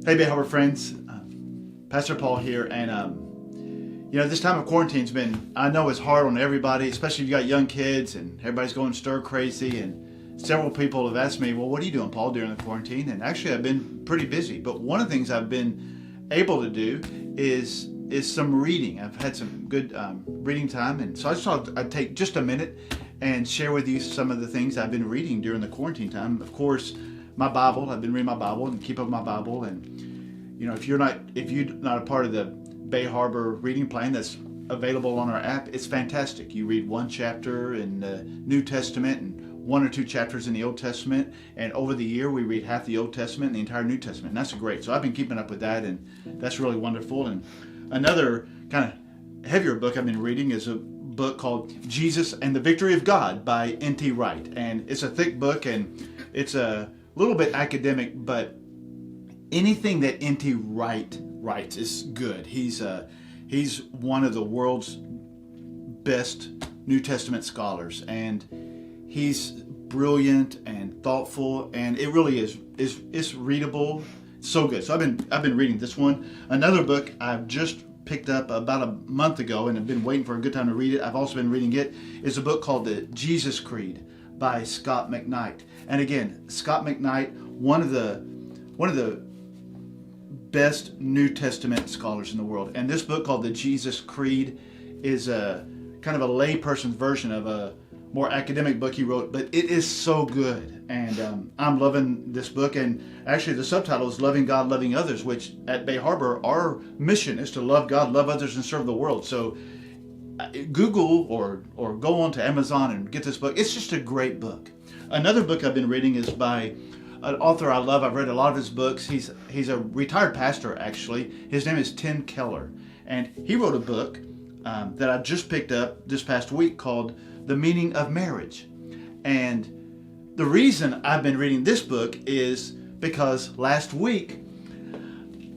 Hey, Bay Harbor friends, Pastor Paul here, and this time of quarantine's been, I know it's hard on everybody, especially if you got young kids and everybody's going stir crazy, and several people have asked me, well, what are you doing, Paul, during the quarantine? And actually, I've been pretty busy, but one of the things I've been able to do is some reading. I've had some good reading time, and so I just thought I'd take just a minute and share with you some of the things I've been reading during the quarantine time. Of course, my Bible. I've been reading my Bible and keep up with my Bible. And if you're not a part of the Bay Harbor reading plan that's available on our app, it's fantastic. You read one chapter in the New Testament and one or two chapters in the Old Testament, and over the year we read half the Old Testament and the entire New Testament, and that's great. So I've been keeping up with that, and that's really wonderful. And another kind of heavier book I've been reading is a book called Jesus and the Victory of God by N.T. Wright, and it's a thick book and it's a little bit academic, but anything that N.T. Wright writes is good. He's one of the world's best New Testament scholars, and he's brilliant and thoughtful, and it really is readable. So good. So I've been reading this one. Another book I've just picked up about a month ago, and I've been waiting for a good time to read it. I've also been reading it. Is a book called The Jesus Creed by Scot McKnight. And again, Scot McKnight, one of the best New Testament scholars in the world. And this book called The Jesus Creed is a kind of a layperson's version of a more academic book he wrote, but it is so good. And I'm loving this book. And actually the subtitle is Loving God, Loving Others, which at Bay Harbor, our mission is to love God, love others, and serve the world. So Google or go on to Amazon and get this book. It's just a great book. Another book I've been reading is by an author I love. I've read a lot of his books. He's a retired pastor, actually. His name is Tim Keller, and he wrote a book that I just picked up this past week called The Meaning of Marriage. And the reason I've been reading this book is because last week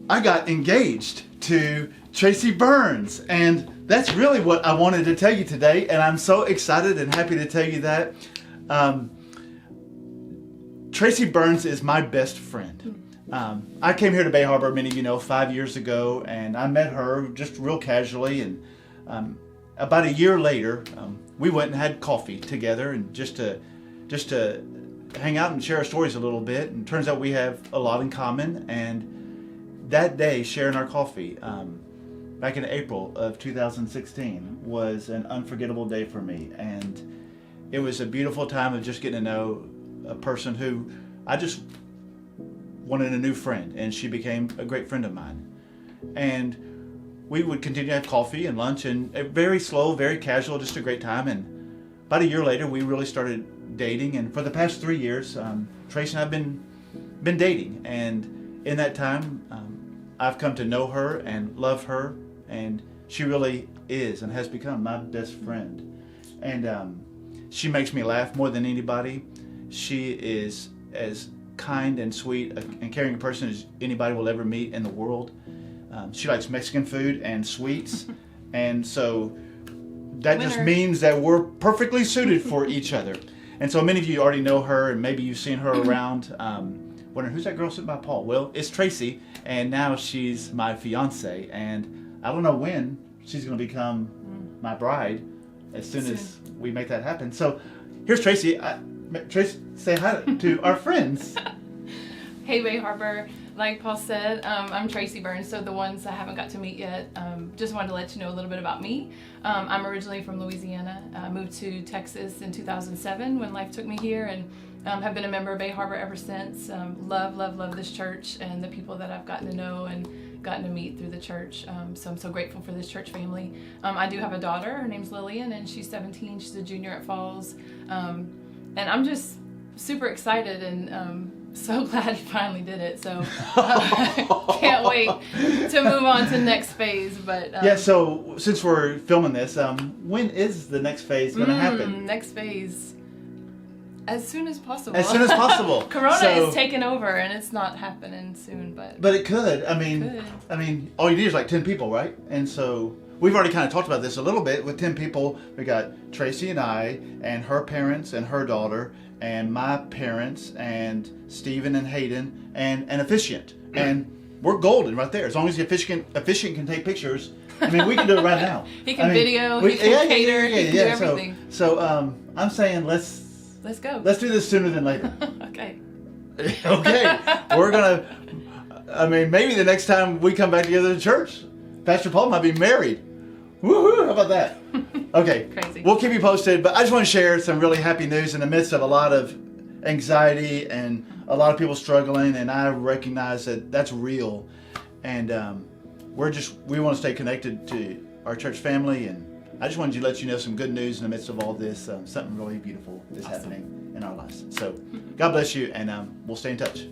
I got engaged to Tracy Burns, and that's really what I wanted to tell you today, and I'm so excited and happy to tell you that. Tracy Burns is my best friend. I came here to Bay Harbor, many of you know, 5 years ago, and I met her just real casually, and about a year later, we went and had coffee together, and just to hang out and share our stories a little bit. And it turns out we have a lot in common. And that day, sharing our coffee, back in April of 2016, was an unforgettable day for me. And it was a beautiful time of just getting to know a person who I just wanted a new friend, and she became a great friend of mine. And we would continue to have coffee and lunch, and very slow, very casual, just a great time. And about a year later, we really started dating. And for the past 3 years, Tracy and I have been dating. And in that time, I've come to know her and love her, and she really is and has become my best friend. And she makes me laugh more than anybody. She is as kind and sweet and caring a person as anybody will ever meet in the world. She likes Mexican food and sweets, and so that just means that we're perfectly suited for each other. And so many of you already know her, and maybe you've seen her around. Wondering, who's that girl sitting by Paul? Well, it's Tracy, and now she's my fiance, and I don't know when she's going to become my bride, as soon as we make that happen. So here's Tracy. Tracy, say hi to our friends. Hey, Bay Harbor. Like Paul said, I'm Tracy Burns, so the ones I haven't got to meet yet, just wanted to let you know a little bit about me. I'm originally from Louisiana. I moved to Texas in 2007 when life took me here, and have been a member of Bay Harbor ever since. Love this church and the people that I've gotten to know and gotten to meet through the church. So I'm so grateful for this church family. I do have a daughter. Her name's Lillian, and she's 17. She's a junior at Falls. And I'm just super excited and so glad I finally did it. So can't wait to move on to the next phase. But yeah, so since we're filming this, when is the next phase going to happen? Next phase, as soon as possible. As soon as possible. Corona is taking over, and it's not happening soon, but it could. I mean, all you need is like 10 people, right? And so we've already kind of talked about this a little bit. With 10 people, we got Tracy and I, and her parents and her daughter, and my parents, and Stephen and Hayden, and an officiant. And we're golden right there. As long as the officiant can take pictures. I mean, we can do it right now. He can video. He can cater. He can do everything. So I'm saying let's go. Let's do this sooner than later. Okay. Okay. We're gonna. I mean, maybe the next time we come back together to church, Pastor Paul might be married. Woohoo! How about that? Okay. Crazy. We'll keep you posted, but I just want to share some really happy news in the midst of a lot of anxiety and a lot of people struggling, and I recognize that that's real, and we want to stay connected to our church family, and I just wanted to let you know some good news in the midst of all this. Something really beautiful is happening in our lives. So God bless you, and we'll stay in touch.